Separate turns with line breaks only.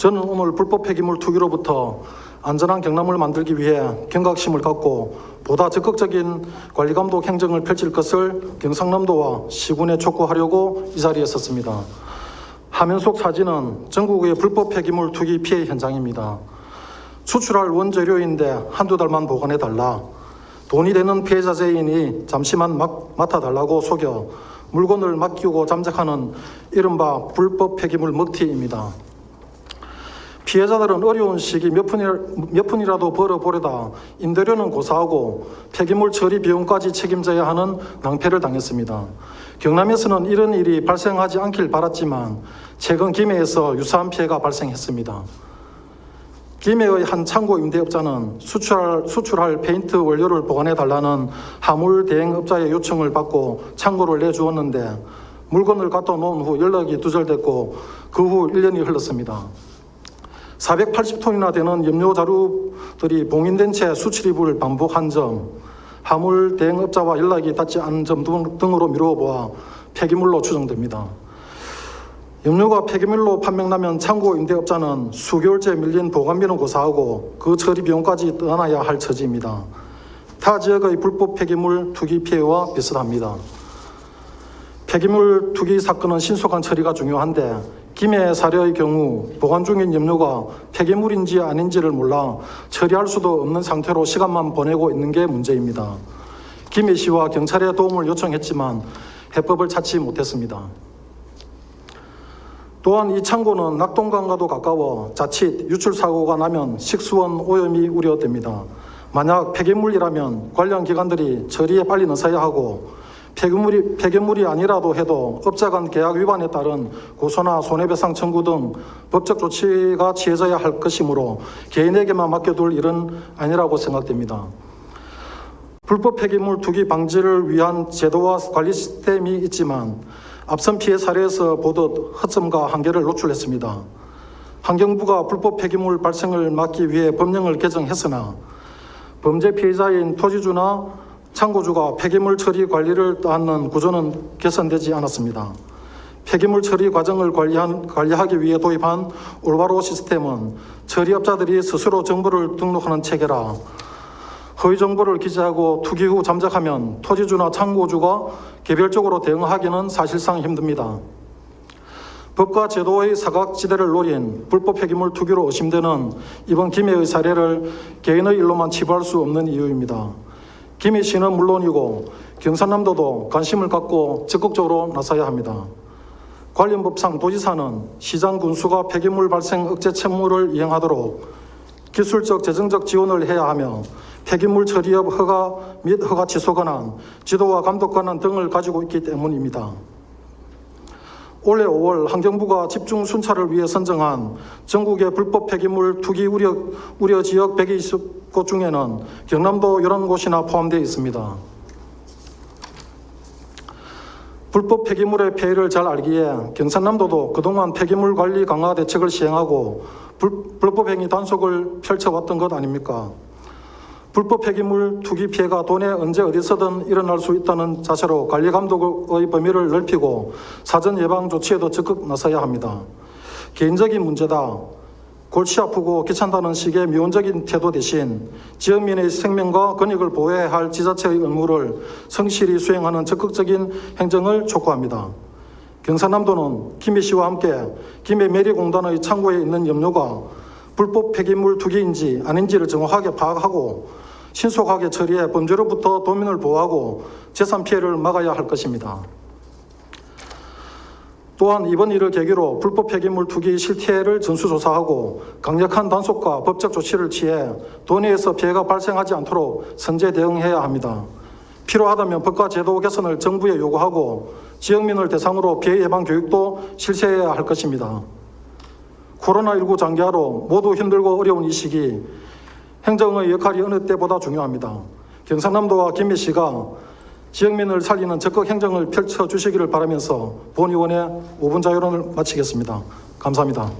저는 오늘 불법 폐기물 투기로부터 안전한 경남을 만들기 위해 경각심을 갖고 보다 적극적인 관리감독 행정을 펼칠 것을 경상남도와 시군에 촉구하려고 이 자리에 섰습니다. 화면 속 사진은 전국의 불법 폐기물 투기 피해 현장입니다. 수출할 원재료인데 한두 달만 보관해달라. 돈이 되는 피해자 죄인이 잠시만 맡아달라고 속여 물건을 맡기고 잠적하는 이른바 불법 폐기물 먹튀입니다. 피해자들은 어려운 시기 몇 푼이라도 벌어보려다 임대료는 고사하고 폐기물 처리 비용까지 책임져야 하는 낭패를 당했습니다. 경남에서는 이런 일이 발생하지 않길 바랐지만 최근 김해에서 유사한 피해가 발생했습니다. 김해의 한 창고 임대업자는 수출할 페인트 원료를 보관해달라는 화물 대행업자의 요청을 받고 창고를 내주었는데 물건을 갖다 놓은 후 연락이 두절됐고 그 후 1년이 흘렀습니다. 480톤이나 되는 염료 자루들이 봉인된 채 수출입을 반복한 점, 화물 대행업자와 연락이 닿지 않은 점 등으로 미루어보아 폐기물로 추정됩니다. 염료가 폐기물로 판명나면 창고 임대업자는 수개월째 밀린 보관비는 고사하고 그 처리 비용까지 떠나야 할 처지입니다. 타 지역의 불법 폐기물 투기 피해와 비슷합니다. 폐기물 투기 사건은 신속한 처리가 중요한데 김해 사례의 경우 보관 중인 염료가 폐기물인지 아닌지를 몰라 처리할 수도 없는 상태로 시간만 보내고 있는 게 문제입니다. 김해시와 경찰에 도움을 요청했지만 해법을 찾지 못했습니다. 또한 이 창고는 낙동강과도 가까워 자칫 유출사고가 나면 식수원 오염이 우려됩니다. 만약 폐기물이라면 관련 기관들이 처리에 빨리 나서야 하고 폐기물이 아니라도 해도 업자 간 계약 위반에 따른 고소나 손해배상 청구 등 법적 조치가 취해져야 할 것이므로 개인에게만 맡겨둘 일은 아니라고 생각됩니다. 불법 폐기물 투기 방지를 위한 제도와 관리 시스템이 있지만 앞선 피해 사례에서 보듯 허점과 한계를 노출했습니다. 환경부가 불법 폐기물 발생을 막기 위해 법령을 개정했으나 범죄 피해자인 토지주나 창고주가 폐기물 처리 관리를 떠안는 구조는 개선되지 않았습니다. 폐기물 처리 과정을 관리하기 위해 도입한 올바로 시스템은 처리업자들이 스스로 정보를 등록하는 체계라 허위 정보를 기재하고 투기 후 잠적하면 토지주나 창고주가 개별적으로 대응하기는 사실상 힘듭니다. 법과 제도의 사각지대를 노린 불법 폐기물 투기로 의심되는 이번 김해의 사례를 개인의 일로만 치부할 수 없는 이유입니다. 김해시는 물론이고 경상남도도 관심을 갖고 적극적으로 나서야 합니다. 관련 법상 도지사는 시장 군수가 폐기물 발생 억제 책무를 이행하도록 기술적 재정적 지원을 해야 하며 폐기물 처리업 허가 및 허가 취소 권한, 지도와 감독 권한 등을 가지고 있기 때문입니다. 올해 5월 환경부가 집중 순찰을 위해 선정한 전국의 불법 폐기물 투기 우려 지역 120곳 중에는 경남도 11곳이나 포함되어 있습니다. 불법 폐기물의 폐해를 잘 알기에 경상남도도 그동안 폐기물 관리 강화 대책을 시행하고 불법 행위 단속을 펼쳐왔던 것 아닙니까? 불법 폐기물 투기 피해가 돈에 언제 어디서든 일어날 수 있다는 자세로 관리 감독의 범위를 넓히고 사전 예방 조치에도 적극 나서야 합니다. 개인적인 문제다, 골치 아프고 귀찮다는 식의 미온적인 태도 대신 지역민의 생명과 권익을 보호해야 할 지자체의 의무를 성실히 수행하는 적극적인 행정을 촉구합니다. 경상남도는 김해시와 함께 김해매리공단의 창고에 있는 염료가 불법 폐기물 투기인지 아닌지를 정확하게 파악하고 신속하게 처리해 범죄로부터 도민을 보호하고 재산 피해를 막아야 할 것입니다. 또한 이번 일을 계기로 불법 폐기물 투기 실태를 전수조사하고 강력한 단속과 법적 조치를 취해 도내에서 피해가 발생하지 않도록 선제 대응해야 합니다. 필요하다면 법과 제도 개선을 정부에 요구하고 지역민을 대상으로 피해 예방 교육도 실시해야 할 것입니다. 코로나19 장기화로 모두 힘들고 어려운 이 시기 행정의 역할이 어느 때보다 중요합니다. 경상남도와 김해시가 지역민을 살리는 적극 행정을 펼쳐주시기를 바라면서 본 의원의 5분 자유론을 마치겠습니다. 감사합니다.